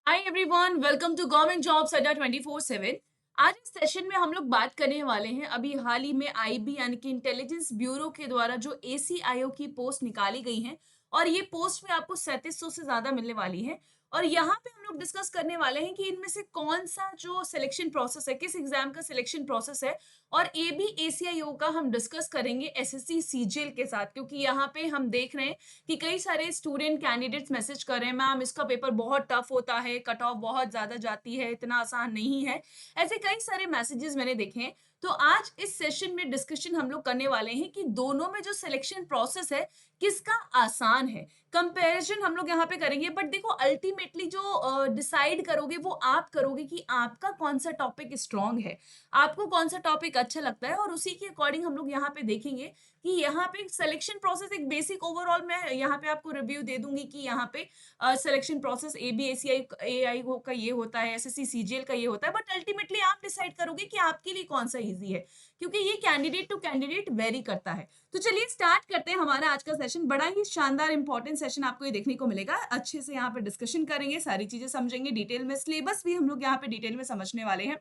Hi everyone, welcome to government jobs Adda 24/7। आज इस session में हम लोग बात करने वाले हैं अभी हाल ही में आईबी यानी कि इंटेलिजेंस ब्यूरो के द्वारा जो एसीआईओ की पोस्ट निकाली गई है और ये पोस्ट में आपको 3700 से ज्यादा मिलने वाली है। और यहाँ पे हम लोग डिस्कस करने वाले हैं कि इनमें से कौन सा जो सिलेक्शन प्रोसेस है, किस एग्जाम का सिलेक्शन प्रोसेस है। और ए बी एसीआईओ का हम डिस्कस करेंगे एसएससी सीजीएल के साथ, क्योंकि यहाँ पे हम देख रहे हैं कि कई सारे स्टूडेंट कैंडिडेट्स मैसेज कर रहे हैं, मैम इसका पेपर बहुत टफ होता है, कट ऑफ बहुत ज्यादा जाती है, इतना आसान नहीं है। ऐसे कई सारे मैसेजेस मैंने देखे हैं। तो आज इस सेशन में डिस्कशन हम लोग करने वाले हैं कि दोनों में जो सिलेक्शन प्रोसेस है किसका आसान है। कंपैरिजन हम लोग यहाँ पे करेंगे, बट देखो अल्टीमेटली जो डिसाइड करोगे वो आप करोगे कि आपका कौन सा टॉपिक स्ट्रांग है, आपको कौन सा टॉपिक अच्छा लगता है, और उसी के अकॉर्डिंग हम लोग यहाँ पे देखेंगे कि यहाँ पे सिलेक्शन प्रोसेस एक बेसिक ओवरऑल मैं यहाँ पे आपको रिव्यू दे दूंगी कि यहाँ पे सिलेक्शन प्रोसेस एबीएससीआई का ये होता है, एसएससी सीजीएल का ये होता है, बट अल्टीमेटली आप डिसाइड करोगे कि आपके लिए कौन सा इजी है, क्योंकि ये कैंडिडेट टू कैंडिडेट वेरी करता है। तो चलिए स्टार्ट करते हैं हमारा आज का सेशन। बड़ा ही शानदार इंपॉर्टेंट सेशन आपको ये देखने को मिलेगा। अच्छे से यहाँ पे डिस्कशन करेंगे, सारी चीजें समझेंगे डिटेल में, सिलेबस भी हम लोग यहाँ पे डिटेल में समझने वाले हैं।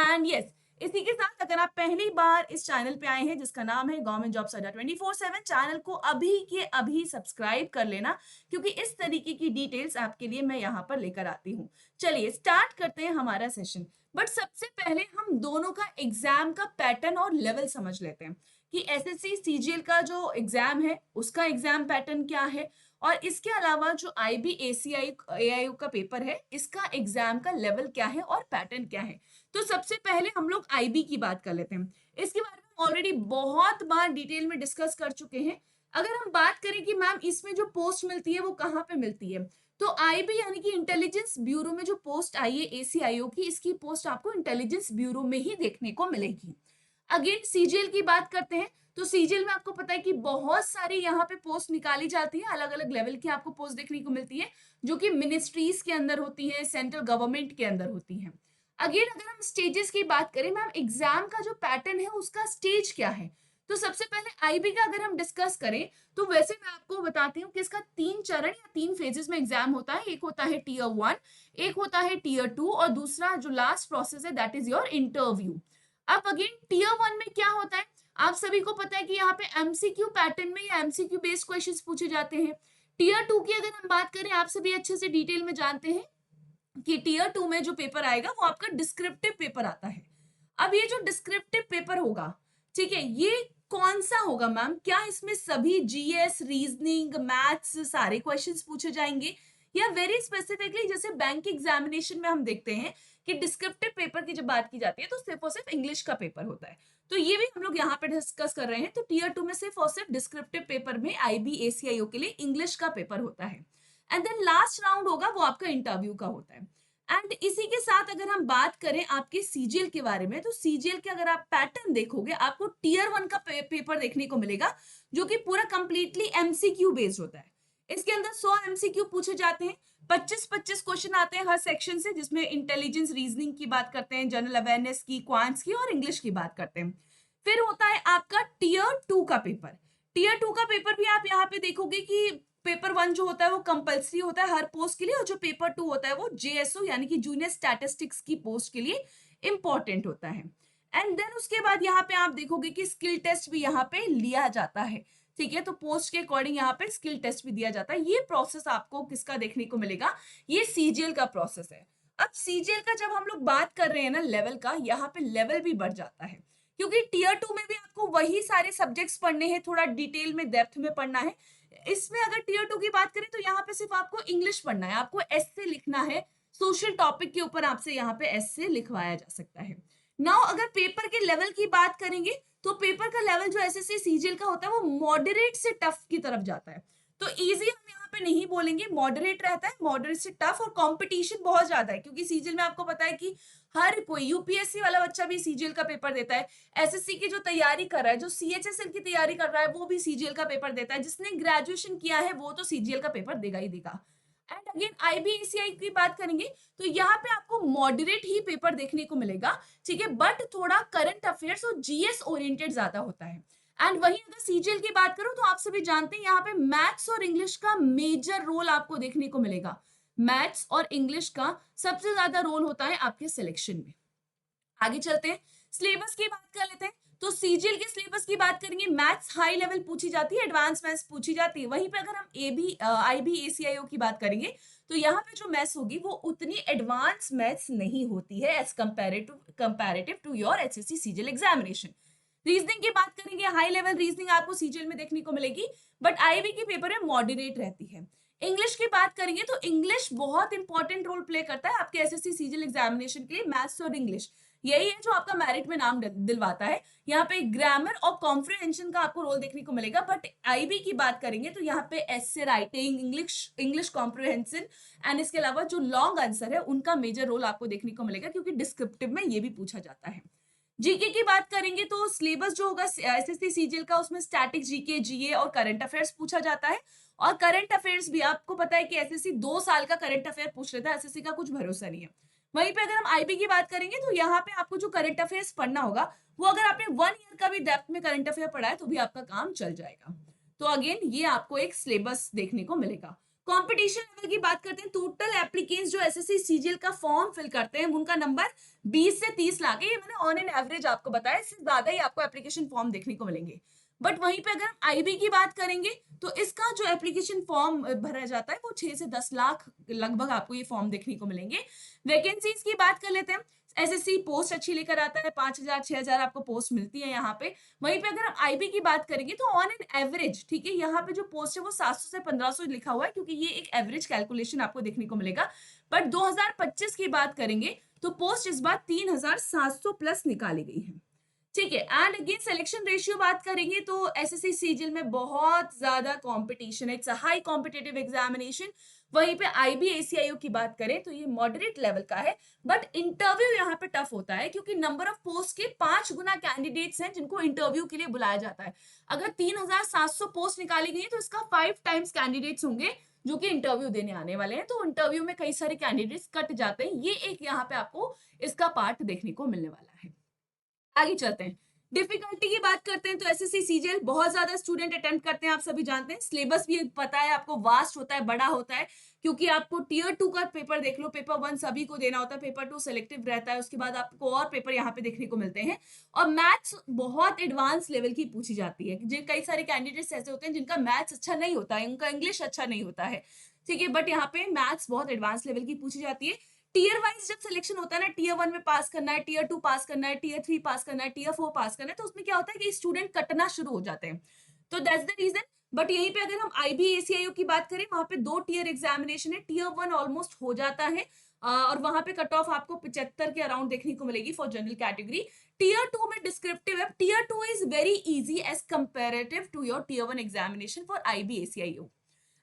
एंड यस, इसी के साथ अगर आप पहली बार इस चैनल पे आए हैं जिसका नाम है गवर्नमेंट जॉब्स अड्डा 24/7, चैनल को अभी के अभी सब्सक्राइब कर लेना, क्योंकि इस तरीके की डिटेल्स आपके लिए मैं यहाँ पर लेकर आती हूँ। चलिए स्टार्ट करते हैं हमारा सेशन। बट सबसे पहले हम दोनों का एग्जाम का पैटर्न और लेवल समझ लेते हैं कि एसएससी सीजीएल का जो एग्जाम है उसका एग्जाम पैटर्न क्या है, और इसके अलावा जो आईबी एसीआई एआईयू का पेपर है इसका एग्जाम का लेवल क्या है और पैटर्न क्या है। तो सबसे पहले हम लोग आईबी की बात कर लेते हैं। इसके बारे में ऑलरेडी बहुत बार डिटेल में डिस्कस कर चुके हैं। अगर हम बात करें कि मैम इसमें जो पोस्ट मिलती है वो कहाँ पे मिलती है, तो आईबी यानी कि इंटेलिजेंस ब्यूरो में जो पोस्ट आई है एसीआईओ की, इसकी पोस्ट आपको इंटेलिजेंस ब्यूरो में ही देखने को मिलेगी। अगेन सीजीएल की बात करते हैं, तो सीजीएल में आपको पता है कि बहुत सारी यहाँ पे पोस्ट निकाली जाती है, अलग अलग लेवल की आपको पोस्ट देखने को मिलती है, जो कि मिनिस्ट्रीज के अंदर होती है, सेंट्रल गवर्नमेंट के अंदर होती है। अगेन अगर हम स्टेजेस की बात करें, मैम एग्जाम का जो पैटर्न है उसका स्टेज क्या है, तो सबसे पहले आईबी का अगर हम डिस्कस करें तो वैसे मैं आपको बताती हूँ कि इसका 3 चरण या 3 फेजेस में एग्जाम होता है। एक होता है टीयर 1, एक होता है टीयर 2, और दूसरा जो लास्ट प्रोसेस है दैट इज योर इंटरव्यू। अब अगेन टीयर 1 में क्या होता है, आप सभी को पता है कि यहाँ पे एमसीक्यू पैटर्न में या एमसीक्यू बेस्ड क्वेश्चंस पूछे जाते हैं। टीयर 2 की अगर हम बात करें, आप सभी अच्छे से डिटेल में जानते हैं कि टीयर 2 में जो पेपर आएगा वो आपका डिस्क्रिप्टिव पेपर आता है। अब ये जो डिस्क्रिप्टिव पेपर होगा, ठीक है, ये कौन सा होगा मैम, क्या इसमें सभी जीएस, रीजनिंग, मैथ्स सारे क्वेश्चंस पूछे जाएंगे, या वेरी स्पेसिफिकली जैसे बैंक एग्जामिनेशन में हम देखते हैं कि डिस्क्रिप्टिव पेपर की जब बात की जाती है तो सिर्फ और सिर्फ इंग्लिश का पेपर होता है। तो ये भी हम लोग यहाँ पे डिस्कस कर रहे हैं। तो टीयर 2 में सिर्फ और सिर्फ डिस्क्रिप्टिव पेपर में आईबी एसीआईओ के लिए इंग्लिश का पेपर होता है। एंड देन लास्ट राउंड होगा वो आपका इंटरव्यू का होता है। एंड इसी के साथ अगर हम बात करें आपके सीजीएल के बारे में, तो सीजीएल के अगर आप पैटर्न देखोगे आपको टीयर 1 का पेपर देखने को मिलेगा, जो कि पूरा कंप्लीटली एमसीक्यू बेस्ड होता है। इसके अंदर 100 एमसीक्यू पूछे जाते हैं, 25-25 क्वेश्चन आते हैं हर सेक्शन से, जिसमें इंटेलिजेंस, रीजनिंग की बात करते हैं, जनरल अवेयरनेस की, क्वांट्स की और इंग्लिश की बात करते हैं। फिर होता है आपका टीयर 2 का पेपर। टीयर 2 का पेपर भी आप यहाँ पे देखोगे कि पेपर 1 जो होता है वो कंपलसरी होता है हर पोस्ट के लिए, और जो पेपर 2 होता है वो जेएसओ यानी कि जूनियर स्टैटिस्टिक्स की पोस्ट के लिए इंपॉर्टेंट होता है। एंड देन उसके बाद यहाँ पे आप देखोगे कि स्किल टेस्ट भी यहाँ पे लिया जाता है। ठीक है, तो पोस्ट के अकॉर्डिंग यहाँ पे स्किल टेस्ट भी दिया जाता है। ये प्रोसेस आपको किसका देखने को मिलेगा, ये सीजीएल का प्रोसेस है। अब सीजीएल का जब हम लोग बात कर रहे हैं ना लेवल का, यहाँ पे लेवल भी बढ़ जाता है, क्योंकि टीयर 2 में भी आपको वही सारे सब्जेक्ट्स पढ़ने हैं, थोड़ा डिटेल में डेप्थ में पढ़ना है। इसमें अगर टीयर 2 की बात करें तो यहाँ पे सिर्फ आपको इंग्लिश पढ़ना है, आपको एस्से लिखना है, सोशल टॉपिक के ऊपर आपसे यहाँ पे एस्से लिखवाया जा सकता है। नाउ अगर पेपर के लेवल की बात करेंगे, तो पेपर का लेवल जो एसएससी सीजीएल का होता है वो मॉडरेट से टफ की तरफ जाता है। तो इजी हम यहाँ पे नहीं बोलेंगे, मॉडरेट रहता है, मॉडरेट से टफ, और कंपटीशन बहुत ज्यादा है, क्योंकि सीजीएल में आपको पता है कि हर कोई यूपीएससी वाला बच्चा भी सीजीएल का पेपर देता है, एसएससी की जो तैयारी कर रहा है, जो सीएचएसएल की तैयारी कर रहा है वो भी सीजीएल का पेपर देता है, जिसने ग्रेजुएशन किया है वो तो सीजीएल का पेपर देगा ही देगा। एंड अगेन आईबीएससीआई की बात करेंगे तो यहाँ पे आपको मॉडरेट ही पेपर देखने को मिलेगा, ठीक है, बट थोड़ा करंट अफेयर्स और जीएस ओरिएंटेड ज्यादा होता है। एंड वहीं अगर सीजीएल की बात करूं तो आप सभी जानते हैं यहाँ पे मैथ्स और इंग्लिश का मेजर रोल आपको देखने को मिलेगा। मैथ्स और इंग्लिश का सबसे ज्यादा रोल होता है आपके सिलेक्शन में। आगे चलते हैं, सिलेबस की बात कर लेते हैं। तो सीजीएल के सिलेबस की बात करेंगे, मैथ्स हाई लेवल पूछी जाती है, एडवांस मैथ्स पूछी जाती है। वहीं पे अगर हम आईबी एसीआईओ की बात करेंगे तो यहाँ पे जो मैथ्स होगी वो उतनी एडवांस मैथ्स नहीं होती है as comparative to your HSC CGL examination. Reasoning की बात करेंगे, हाई लेवल रीजनिंग आपको सीजीएल में देखने को मिलेगी, बट आईबी के पेपर में मॉडरेट रहती है। इंग्लिश की बात करेंगे तो इंग्लिश बहुत इंपॉर्टेंट रोल प्ले करता है आपके एसएससी सीजीएल एग्जामिनेशन के लिए। मैथ्स और इंग्लिश यही है जो आपका मेरिट में नाम दिलवाता है। यहाँ पे ग्रामर और कॉम्प्रिहेंशन का आपको रोल देखने को मिलेगा, बट आईबी की बात करेंगे तो यहाँ पे essay writing, English comprehension and इसके अलावा जो लॉन्ग आंसर है उनका मेजर रोल आपको देखने को मिलेगा, क्योंकि डिस्क्रिप्टिव में ये भी पूछा जाता है। जीके की बात करेंगे तो सिलेबस जो होगा एसएससी सीजीएल का, उसमें स्टैटिक जीके, जीए और करंट अफेयर्स पूछा जाता है। और करंट अफेयर्स भी आपको पता है कि एसएससी 2 साल का करंट अफेयर पूछ लेता है, एसएससी का कुछ भरोसा नहीं है। वहीं पे अगर हम आईबी की बात करेंगे तो यहाँ पे आपको जो करंट अफेयर्स पढ़ना होगा वो अगर आपने 1 ईयर का भी डेप्थ में करंट अफेयर पढ़ा है तो भी आपका काम चल जाएगा। तो अगेन ये आपको एक सिलेबस देखने को मिलेगा। कंपटीशन लेवल की बात करते हैं, टोटल एप्लीकेंट्स जो एसएससी सीजीएल का फॉर्म फिल करते हैं उनका नंबर 20 से 30 लाख है। ये मैंने ऑन एन एवरेज आपको बताया, इससे ज्यादा ही आपको एप्लीकेशन फॉर्म देखने को मिलेंगे। बट वहीं पे अगर हम आईबी की बात करेंगे तो इसका जो एप्लीकेशन फॉर्म भरा जाता है वो 6 से 10 लाख लगभग आपको ये फॉर्म देखने को मिलेंगे। वैकेंसीज की बात कर लेते हैं, एसएससी पोस्ट अच्छी लेकर आता है, 5,000 6,000 आपको पोस्ट मिलती है यहाँ पे। वहीं पे अगर हम आईबी की बात करेंगे तो ऑन एन एवरेज, ठीक है, यहाँ पे जो पोस्ट है वो 700 से 1500 लिखा हुआ है, क्योंकि ये एक एवरेज कैलकुलेशन आपको देखने को मिलेगा। बट 2025 की बात करेंगे तो पोस्ट इस बार 3,700 प्लस निकाली गई है, ठीक है। एंड अगेन सिलेक्शन रेशियो बात करेंगे तो एसएससी सीजीएल में बहुत ज्यादा कंपटीशन है, it's a high competitive examination. वहीं पे आईबी एसीआईओ की बात करें तो ये मॉडरेट लेवल का है, बट इंटरव्यू यहाँ पे टफ होता है, क्योंकि नंबर ऑफ पोस्ट के 5 गुना कैंडिडेट्स हैं जिनको इंटरव्यू के लिए बुलाया जाता है। अगर 3,700 पोस्ट निकाली गई है तो इसका 5 टाइम्स कैंडिडेट्स होंगे जो कि इंटरव्यू देने आने वाले हैं, तो इंटरव्यू में कई सारे कैंडिडेट्स कट जाते हैं। ये एक यहाँ पे आपको इसका पार्ट देखने को मिलने वाला है। आगे चलते हैं, डिफिकल्टी की बात करते हैं तो एसएससी सीजीएल बहुत ज्यादा स्टूडेंट अटेम्प्ट करते हैं, आप सभी जानते हैं। सिलेबस भी पता है आपको, वास्ट होता है, बड़ा होता है, क्योंकि आपको टियर 2 का पेपर देख लो, पेपर 1 सभी को देना होता है, पेपर 2 सिलेक्टिव रहता है, उसके बाद आपको और पेपर यहाँ पे देखने को मिलते हैं। और मैथ्स बहुत एडवांस लेवल की पूछी जाती है, जो कई सारे कैंडिडेट्स ऐसे होते हैं जिनका मैथ्स अच्छा नहीं होता है, उनका इंग्लिश अच्छा नहीं होता है, ठीक है, बट यहाँ पे मैथ्स बहुत एडवांस लेवल की पूछी जाती है। टियर वाइज जब सिलेक्शन होता है ना, टियर 1 में पास करना है, टियर 2 पास करना है, टियर 3 पास करना है, टियर 4 पास करना है, तो उसमें क्या होता है कि स्टूडेंट कटना शुरू हो जाते हैं, तो दैट्स द रीजन। बट यहीं पे अगर हम आईबी एसीआईओ की बात करें, वहां पे 2 टियर एग्जामिनेशन है, टियर 1 ऑलमोस्ट हो जाता है, और वहां पे कट ऑफ आपको 75 के अराउंड देखने को मिलेगी फॉर जनरल कैटेगरी। टियर 2 में डिस्क्रिप्टिव है, tier 2 is very easy as comparative to your tier 1 examination for IB ACIO.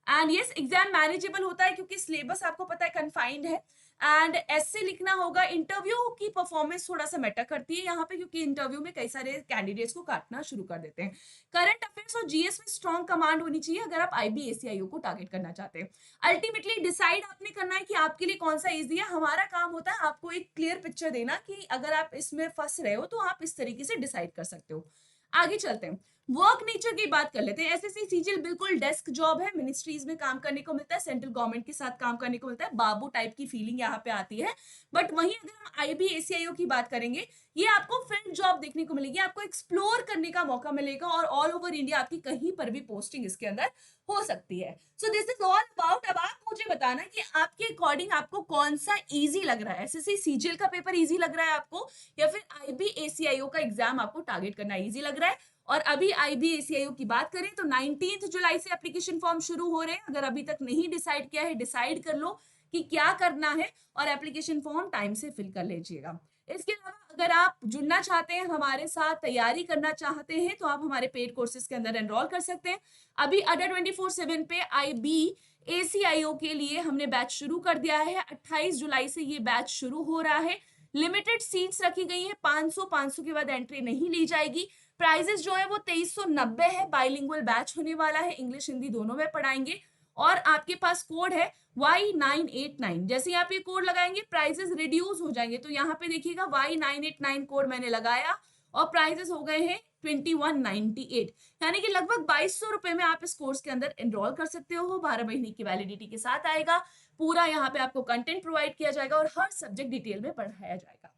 And yes, exam manageable होता है क्योंकि सिलेबस आपको पता है कन्फाइंड है। एंड ऐसे लिखना होगा, इंटरव्यू की परफॉर्मेंस थोड़ा सा मैटर करती है यहाँ पे, क्योंकि इंटरव्यू में कई सारे कैंडिडेट्स को काटना शुरू कर देते हैं। करंट अफेयर्स और जीएस में स्ट्रॉन्ग कमांड होनी चाहिए अगर आप आईबी एसीआईओ को टारगेट करना चाहते हैं। अल्टीमेटली डिसाइड आपने करना है कि आपके लिए कौन सा इजी है। हमारा काम होता है आपको एक क्लियर पिक्चर देना कि अगर आप इसमें फंस रहे हो तो आप इस तरीके से डिसाइड कर सकते हो। आगे चलते हैं, वर्क नेचर की बात कर लेते हैं। एसएससी सीजीएल बिल्कुल डेस्क जॉब है, मिनिस्ट्रीज में काम करने को मिलता है, सेंट्रल गवर्नमेंट के साथ काम करने को मिलता है, बाबू टाइप की फीलिंग यहाँ पे आती है। बट वहीं अगर हम आईबी एसीआईओ की बात करेंगे, ये आपको फील्ड जॉब देखने को मिलेगी, आपको एक्सप्लोर करने का मौका मिलेगा, और ऑल ओवर इंडिया आपकी कहीं पर भी पोस्टिंग इसके अंदर हो सकती है। So this is all about. अब आप मुझे बताना कि आपके अकॉर्डिंग आपको कौन सा इजी लग रहा है, एसएससी सीजीएल का पेपर इजी लग रहा है आपको, या फिर आईबी एसीआईओ का एग्जाम आपको टारगेट करना इजी लग रहा है। और अभी आईबी एसीआईओ की बात करें तो 19 जुलाई से एप्लीकेशन फॉर्म शुरू हो रहे हैं। अगर अभी तक नहीं डिसाइड किया है, डिसाइड कर लो कि क्या करना है, और एप्लीकेशन फॉर्म टाइम से फिल कर लीजिएगा। इसके अलावा अगर आप जुड़ना चाहते हैं, हमारे साथ तैयारी करना चाहते हैं, तो आप हमारे पेड कोर्सेज के अंदर एनरोल कर सकते हैं। अभी अडा 24/7 पे आईबी एसीआईओ के लिए हमने बैच शुरू कर दिया है। 28 जुलाई से ये बैच शुरू हो रहा है। लिमिटेड सीट्स रखी गई है, 500 के बाद एंट्री नहीं ली जाएगी। प्राइजेस जो है वो 2390 है। बाइलिंगुअल बैच होने वाला है, इंग्लिश हिंदी दोनों में पढ़ाएंगे। और आपके पास कोड है Y989, जैसे ही आप ये कोड लगाएंगे प्राइजेस रिड्यूस हो जाएंगे। तो यहाँ पे देखिएगा Y989 कोड मैंने लगाया और प्राइजेस हो गए हैं 2198, यानी कि लगभग 2200 रुपए में आप इस कोर्स के अंदर एनरोल कर सकते हो। 12 महीने की वैलिडिटी के साथ आएगा। पूरा यहाँ पे आपको कंटेंट प्रोवाइड किया जाएगा और हर सब्जेक्ट डिटेल में पढ़ाया जाएगा।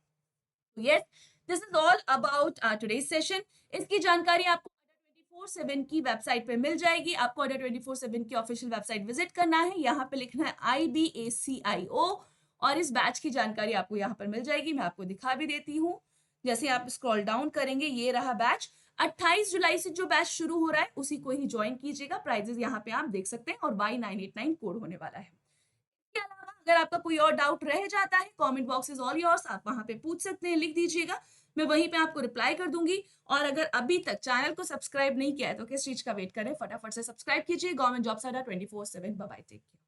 Yes, this is all about today's session. इसकी जानकारी आपको अडा 24/7 की वेबसाइट पे मिल जाएगी। आपको अडा 24/7 की ऑफिशियल वेबसाइट विजिट करना है। यहाँ पे लिखना है IBACIO और इस बैच की जानकारी आपको यहाँ पर मिल जाएगी। मैं आपको दिखा भी देती हूँ। जैसे आप स्क्रॉल डाउन करेंगे, ये रहा बैच। 28 जुलाई से जो बैच शुरू हो रहा है उसी को ही ज्वाइन कीजिएगा। प्राइजेस यहाँ पे आप देख सकते हैं और Y989 कोड होने वाला है। इसके अलावा अगर आपका कोई और डाउट रह जाता है, comment box is all yours, आप वहां पे पूछ सकते हैं, लिख दीजिएगा, मैं वहीं पे आपको रिप्लाई कर दूंगी। और अगर अभी तक चैनल को सब्सक्राइब नहीं किया है तो किस चीज का वेट करें, फटाफट से सब्सक्राइब कीजिए। Government jobs Adda 24/7। Bye bye, take care.